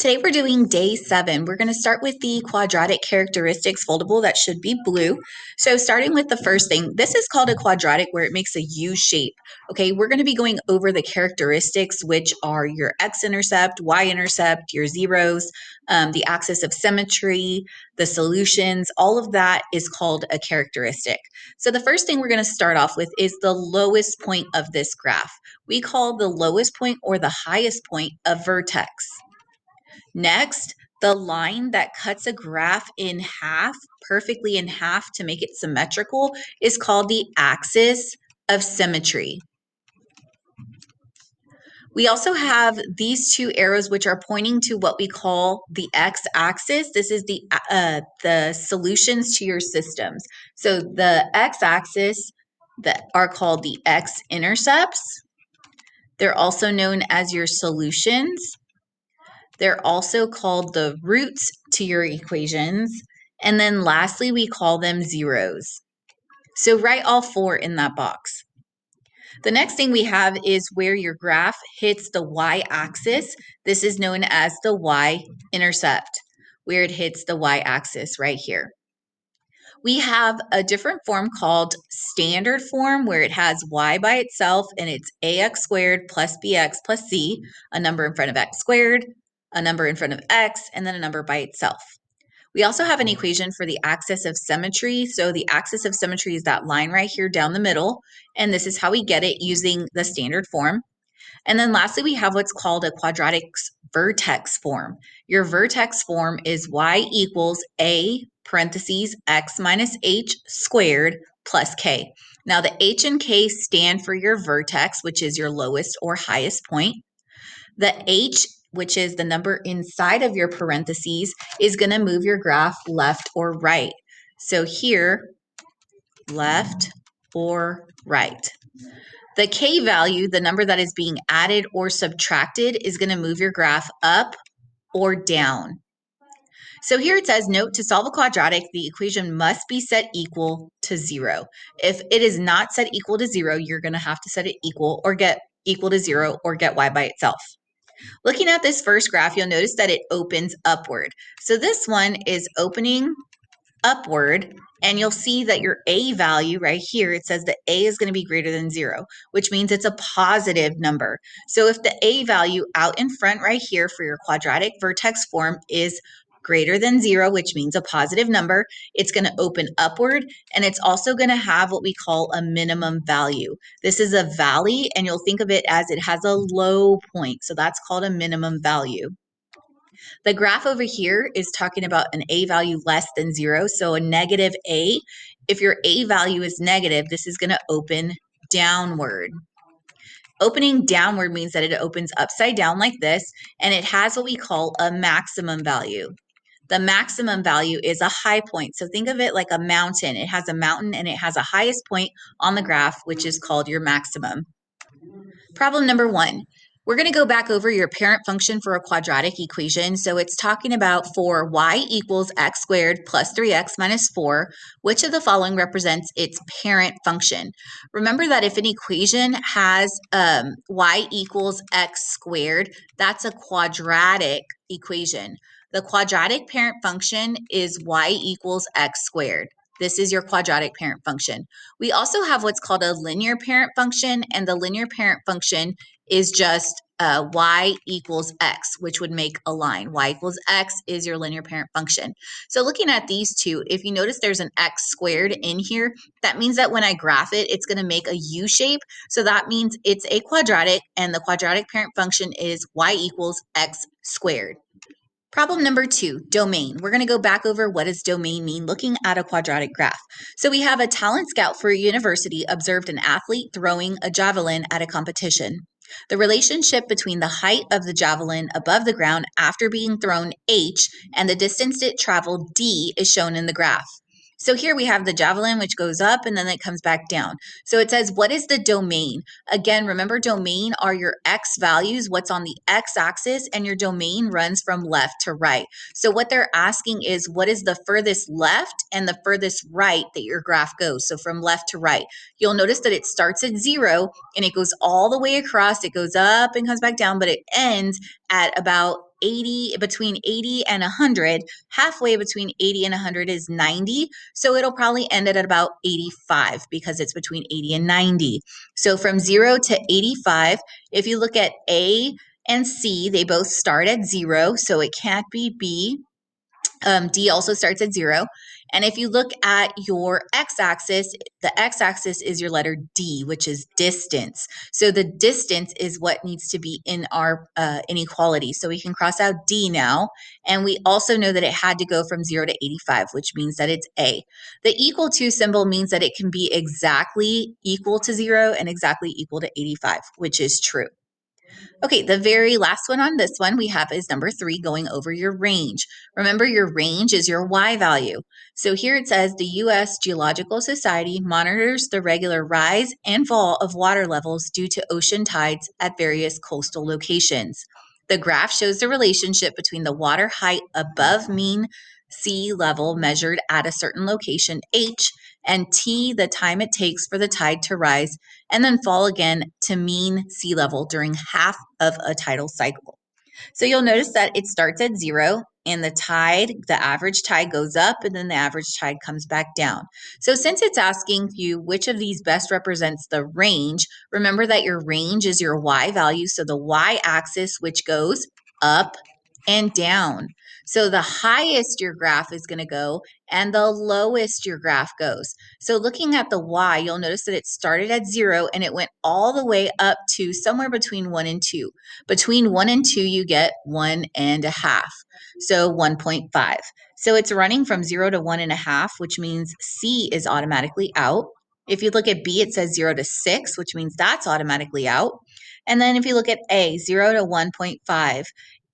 Today we're doing day 7. We're going to start with the quadratic characteristics foldable that should be blue. So starting with the first thing, this is called a quadratic where it makes a U shape. Okay, we're going to be going over the characteristics, which are your x-intercept, y-intercept, your zeros, the axis of symmetry, the solutions. All of that is called a characteristic. So the first thing we're going to start off with is the lowest point of this graph. We call the lowest point or the highest point a vertex. Next, the line that cuts a graph in half, perfectly in half to make it symmetrical, is called the axis of symmetry. We also have these two arrows which are pointing to what we call the x-axis. This is the solutions to your systems. So the x-axis that are called the x-intercepts. They're also known as your solutions. They're also called the roots to your equations. And then lastly, we call them zeros. So write all 4 in that box. The next thing we have is where your graph hits the y-axis. This is known as the y-intercept, where it hits the y-axis right here. We have a different form called standard form where it has y by itself and it's ax squared plus bx plus c, a number in front of x squared, a number in front of x, and then a number by itself. We also have an equation for the axis of symmetry. So the axis of symmetry is that line right here down the middle, and this is how we get it using the standard form. And then lastly, we have what's called a quadratic vertex form. Your vertex form is y equals a parentheses x minus h squared plus k. Now the h and k stand for your vertex, which is your lowest or highest point. The h, which is the number inside of your parentheses, is going to move your graph left or right. So here, left or right. The k value, the number that is being added or subtracted, is going to move your graph up or down. So here it says, note, to solve a quadratic, the equation must be set equal to 0. If it is not set equal to 0, you're going to have to set it equal or get equal to 0 or get y by itself. Looking at this first graph, you'll notice that it opens upward. So this one is opening upward, and you'll see that your a value right here, it says that a is going to be greater than 0, which means it's a positive number. So if the a value out in front right here for your quadratic vertex form is greater than 0, which means a positive number, it's going to open upward, and it's also going to have what we call a minimum value. This is a valley, and you'll think of it as it has a low point, so that's called a minimum value. The graph over here is talking about an a value less than 0, so a negative a. If your a value is negative, this is going to open downward. Opening downward means that it opens upside down like this, and it has what we call a maximum value. The maximum value is a high point. So think of it like a mountain. It has a mountain and it has a highest point on the graph, which is called your maximum. Problem number 1. We're going to go back over your parent function for a quadratic equation. So it's talking about for y equals x squared plus 3x minus 4, which of the following represents its parent function? Remember that if an equation has y equals x squared, that's a quadratic equation. The quadratic parent function is y equals x squared. This is your quadratic parent function. We also have what's called a linear parent function, and the linear parent function is just y equals x, which would make a line. Y equals x is your linear parent function. So looking at these two, if you notice there's an x squared in here, that means that when I graph it, it's going to make a U shape. So that means it's a quadratic, and the quadratic parent function is y equals x squared. Problem number 2, domain. We're going to go back over what does domain mean looking at a quadratic graph. So we have a talent scout for a university observed an athlete throwing a javelin at a competition. The relationship between the height of the javelin above the ground after being thrown h and the distance it traveled d is shown in the graph. So here we have the javelin, which goes up and then it comes back down. So it says, what is the domain? Again, remember, domain are your x values, what's on the x-axis, and your domain runs from left to right. So what they're asking is, what is the furthest left and the furthest right that your graph goes? So from left to right. You'll notice that it starts at 0 and it goes all the way across. It goes up and comes back down, but it ends at about 80, between 80 and 100. Halfway between 80 and 100 is 90. So it'll probably end at about 85 because it's between 80 and 90. So from 0 to 85, if you look at A and C, they both start at 0, so it can't be B. D also starts at 0. And if you look at your x-axis, the x-axis is your letter D, which is distance. So the distance is what needs to be in our inequality. So we can cross out D now. And we also know that it had to go from 0 to 85, which means that it's A. The equal to symbol means that it can be exactly equal to 0 and exactly equal to 85, which is true. Okay, the very last one on this one we have is number 3, going over your range. Remember, your range is your Y value. So here it says the U.S. Geological Society monitors the regular rise and fall of water levels due to ocean tides at various coastal locations. The graph shows the relationship between the water height above mean sea level measured at a certain location, H, and T, the time it takes for the tide to rise and then fall again to mean sea level during half of a tidal cycle. So you'll notice that it starts at 0 and the average tide goes up and then the average tide comes back down. So since it's asking you which of these best represents the range, remember that your range is your Y value. So the Y axis, which goes up and down. So the highest your graph is going to go and the lowest your graph goes. So looking at the Y, you'll notice that it started at 0 and it went all the way up to somewhere between 1 and 2. Between 1 and 2, you get 1.5. So 1.5. So it's running from 0 to 1.5, which means C is automatically out. If you look at B, it says 0 to 6, which means that's automatically out. And then if you look at A, 0 to 1.5,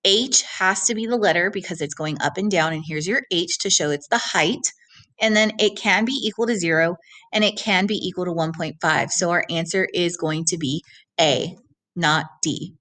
H has to be the letter because it's going up and down. And here's your H to show it's the height. And then it can be equal to 0 and it can be equal to 1.5. So our answer is going to be A, not D.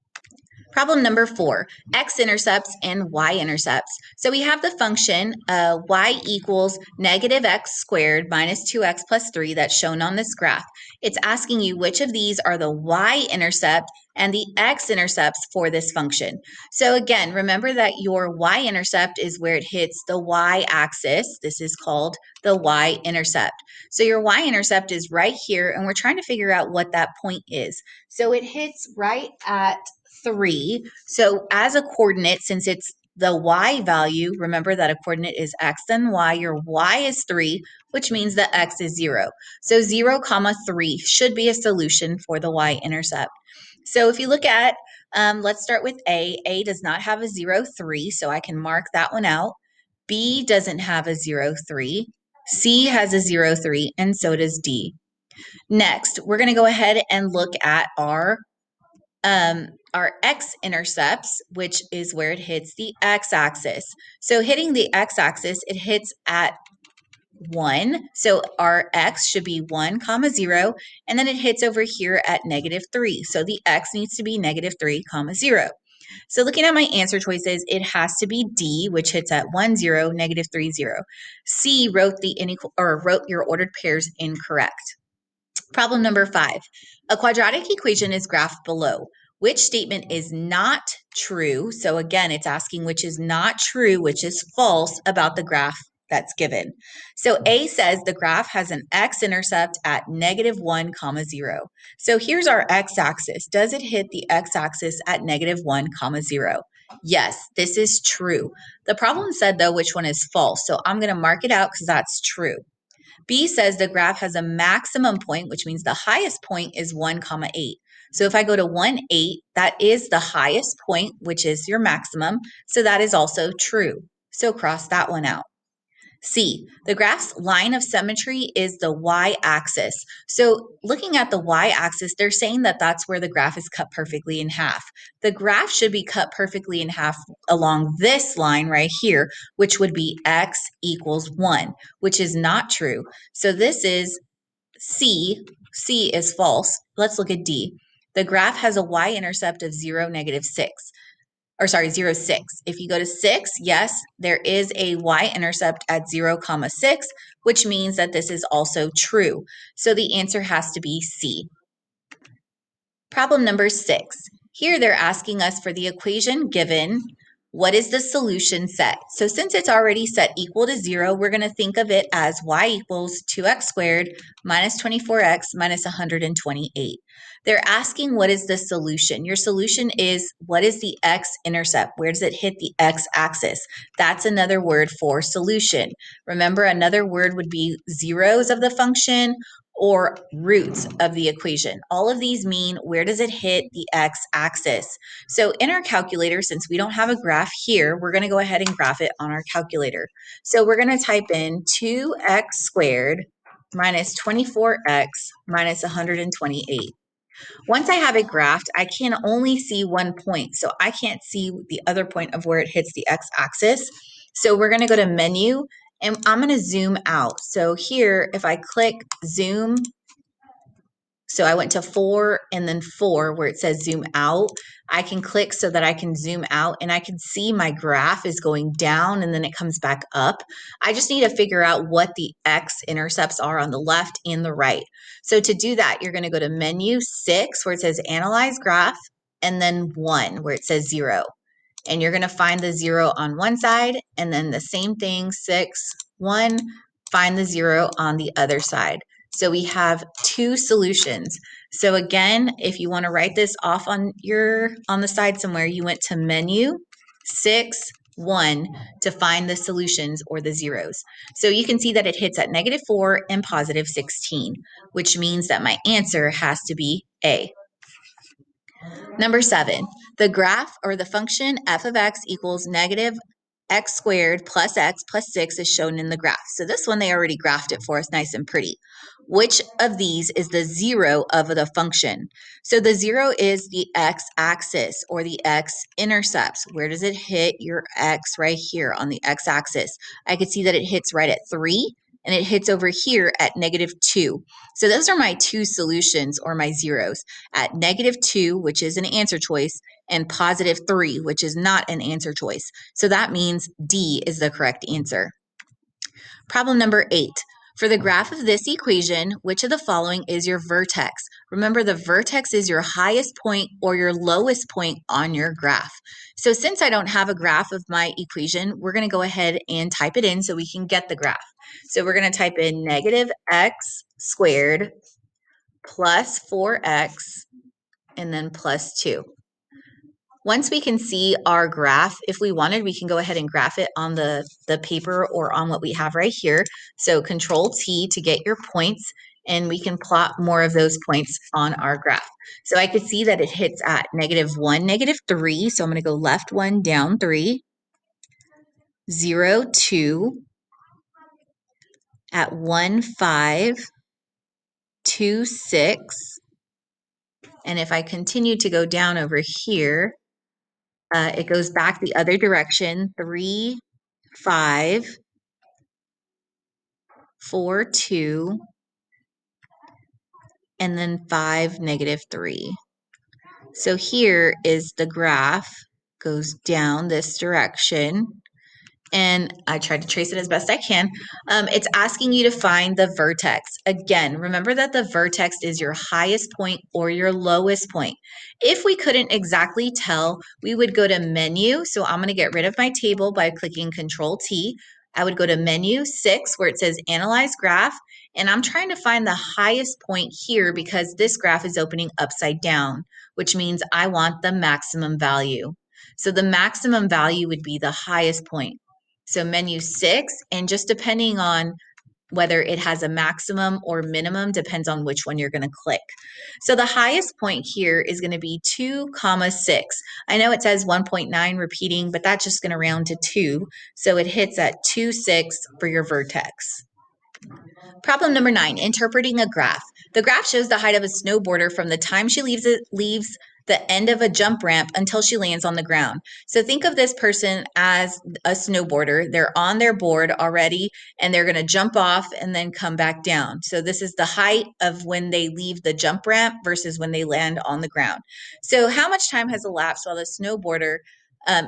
Problem number 4, x-intercepts and y-intercepts. So we have the function y equals negative x squared minus 2x plus 3 that's shown on this graph. It's asking you which of these are the y-intercept and the x-intercepts for this function. So again, remember that your y-intercept is where it hits the y-axis. This is called the y-intercept. So your y-intercept is right here, and we're trying to figure out what that point is. So it hits right at 3. So as a coordinate, since it's the y value, remember that a coordinate is x and y. Your y is 3, which means that x is 0. So 0, 3 should be a solution for the y-intercept. So if you look at, let's start with A. A does not have a 0, 3, so I can mark that one out. B doesn't have a 0, 3. C has a 0, 3, and so does D. Next, we're going to go ahead and look at our x-intercepts, which is where it hits the x-axis. So hitting the x-axis, it hits at 1. So our x should be 1, 0, and then it hits over here at negative 3. So the x needs to be negative 3, 0. So looking at my answer choices, it has to be D, which hits at 1, 0, negative 3, 0. C wrote your ordered pairs incorrect. Problem number 5. A quadratic equation is graphed below. Which statement is not true? So again, it's asking which is not true, which is false about the graph that's given. So A says the graph has an x-intercept at negative 1, 0. So here's our x-axis. Does it hit the x-axis at negative 1, 0? Yes, this is true. The problem said, though, which one is false. So I'm going to mark it out because that's true. B says the graph has a maximum point, which means the highest point is 1, 8. So if I go to 1, 8, that is the highest point, which is your maximum. So that is also true. So cross that one out. C, the graph's line of symmetry is the y-axis. So looking at the y-axis, they're saying that that's where the graph is cut perfectly in half. The graph should be cut perfectly in half along this line right here, which would be x equals 1, which is not true. So this is C. C is false. Let's look at D. The graph has a y-intercept of 0, negative 6. 0, 6. If you go to 6, yes, there is a y-intercept at 0, 6, which means that this is also true. So the answer has to be C. Problem number 6. Here they're asking us for the equation given What is the solution set? So since it's already set equal to 0, we're going to think of it as y equals 2x squared minus 24x minus 128. They're asking what is the solution. Your solution is what is the x-intercept? Where does it hit the x-axis? That's another word for solution. Remember, another word would be zeros of the function or roots of the equation. All of these mean where does it hit the x-axis. So in our calculator, since we don't have a graph here, we're going to go ahead and graph it on our calculator. So we're going to type in 2x squared minus 24x minus 128. Once I have it graphed, I can only see one point. So I can't see the other point of where it hits the x-axis. So we're going to go to menu and I'm going to zoom out. So here, if I click zoom, so I went to 4 and then 4 where it says zoom out. I can click so that I can zoom out and I can see my graph is going down and then it comes back up. I just need to figure out what the x-intercepts are on the left and the right. So to do that, you're going to go to menu 6 where it says analyze graph and then 1 where it says 0. And you're going to find the 0 on one side and then the same thing, 6, 1, find the 0 on the other side. So we have two solutions. So again, if you want to write this off on the side somewhere, you went to menu 6, 1 to find the solutions or the zeros. So you can see that it hits at -4 and +16, which means that my answer has to be A. Number 7, the graph or the function f of x equals negative x squared plus x plus 6 is shown in the graph. So this one, they already graphed it for us nice and pretty. Which of these is the 0 of the function? So the 0 is the x-axis or the x-intercepts. Where does it hit your x? Right here on the x-axis. I could see that it hits right at 3 and it hits over here at -2. So those are my two solutions or my zeros at -2, which is an answer choice, and +3, which is not an answer choice. So that means D is the correct answer. Problem number 8. For the graph of this equation, which of the following is your vertex? Remember, the vertex is your highest point or your lowest point on your graph. So since I don't have a graph of my equation, we're going to go ahead and type it in so we can get the graph. So we're going to type in negative x squared plus 4x and then plus 2. Once we can see our graph, if we wanted, we can go ahead and graph it on the paper or on what we have right here. So Control T to get your points, and we can plot more of those points on our graph. So I could see that it hits at -1, -3. So I'm going to go left 1, down 3, 0, 2, at 1, 5, 2, 6. And if I continue to go down over here, it goes back the other direction, 3, 5, 4, 2, and then 5, -3. So here is the graph, goes down this direction. And I tried to trace it as best I can. It's asking you to find the vertex. Again, remember that the vertex is your highest point or your lowest point. If we couldn't exactly tell, we would go to menu. So I'm going to get rid of my table by clicking Control T. I would go to menu 6 where it says Analyze Graph. And I'm trying to find the highest point here because this graph is opening upside down, which means I want the maximum value. So the maximum value would be the highest point. So menu 6, and just depending on whether it has a maximum or minimum depends on which one you're going to click. So the highest point here is going to be 2, 6. I know it says 1.9 repeating, but that's just going to round to 2. So it hits at 2, 6 for your vertex. Problem number 9, interpreting a graph. The graph shows the height of a snowboarder from the time she leaves the end of a jump ramp until she lands on the ground. So think of this person as a snowboarder. They're on their board already and they're going to jump off and then come back down. So this is the height of when they leave the jump ramp versus when they land on the ground. So how much time has elapsed while the snowboarder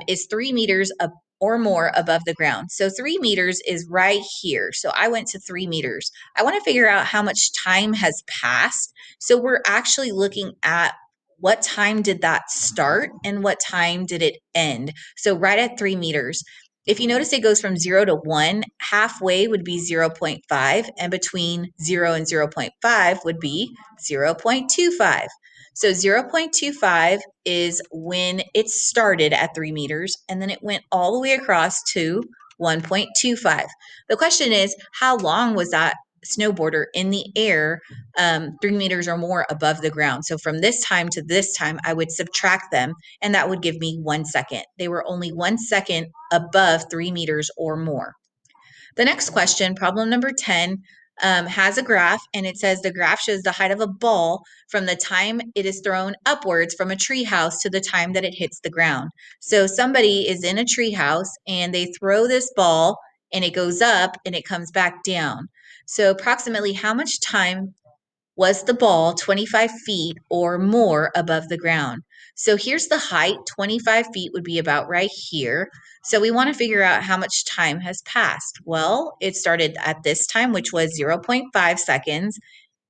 is 3 meters up or more above the ground? So 3 meters is right here. So I went to 3 meters. I want to figure out how much time has passed. So we're actually looking at what time did that start and what time did it end? So right at 3 meters. If you notice, it goes from 0 to 1, halfway would be 0.5, and between 0 and 0.5 would be 0.25. So 0.25 is when it started at 3 meters, and then it went all the way across to 1.25. The question is, how long was that snowboarder in the air 3 meters or more above the ground? So from this time to this time, I would subtract them, and that would give me 1 second. They were only 1 second above 3 meters or more. The next question, problem number 10, has a graph, and it says the graph shows the height of a ball from the time it is thrown upwards from a tree house to the time that it hits the ground. So somebody is in a tree house and they throw this ball and it goes up and it comes back down. So approximately how much time was the ball 25 feet or more above the ground? So here's the height. 25 feet would be about right here. So we want to figure out how much time has passed. Well, it started at this time, which was 0.5 seconds,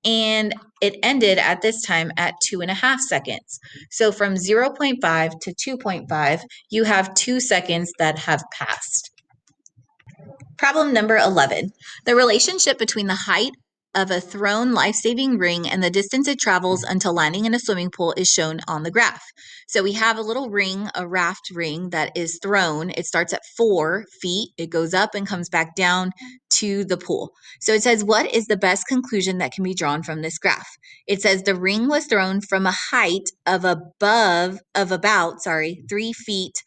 and it ended at this time at 2.5 seconds. So from 0.5 to 2.5, you have 2 seconds that have passed. Problem number 11. The relationship between the height of a thrown life-saving ring and the distance it travels until landing in a swimming pool is shown on the graph. So we have a little ring, a raft ring that is thrown. It starts at 4 feet. It goes up and comes back down to the pool. So it says, what is the best conclusion that can be drawn from this graph? It says the ring was thrown from a height of about 3 feet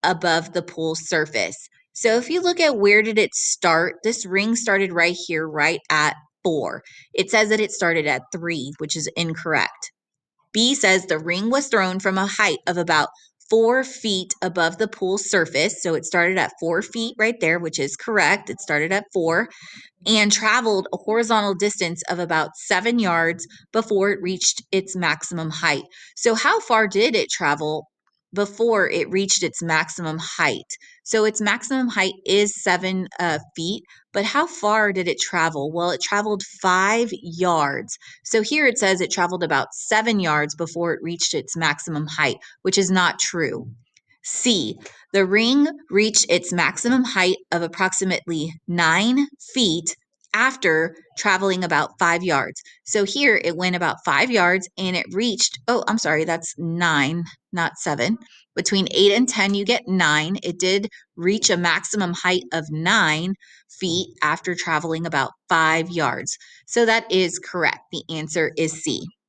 above the pool surface. So if you look at where did it start, this ring started right here, right at 4. It says that it started at 3, which is incorrect. B says the ring was thrown from a height of about 4 feet above the pool surface. So it started at 4 feet right there, which is correct. It started at 4 and traveled a horizontal distance of about 7 yards before it reached its maximum height. So how far did it travel before it reached its maximum height? So its maximum height is 7 feet, but how far did it travel? Well, it traveled 5 yards. So here it says it traveled about 7 yards before it reached its maximum height, which is not true. C, the ring reached its maximum height of approximately 9 feet after traveling about 5 yards. So here it went about 5 yards and it reached, oh, I'm sorry, that's 9, not 7. Between 8 and 10, you get 9. It did reach a maximum height of 9 feet after traveling about 5 yards. So that is correct. The answer is C.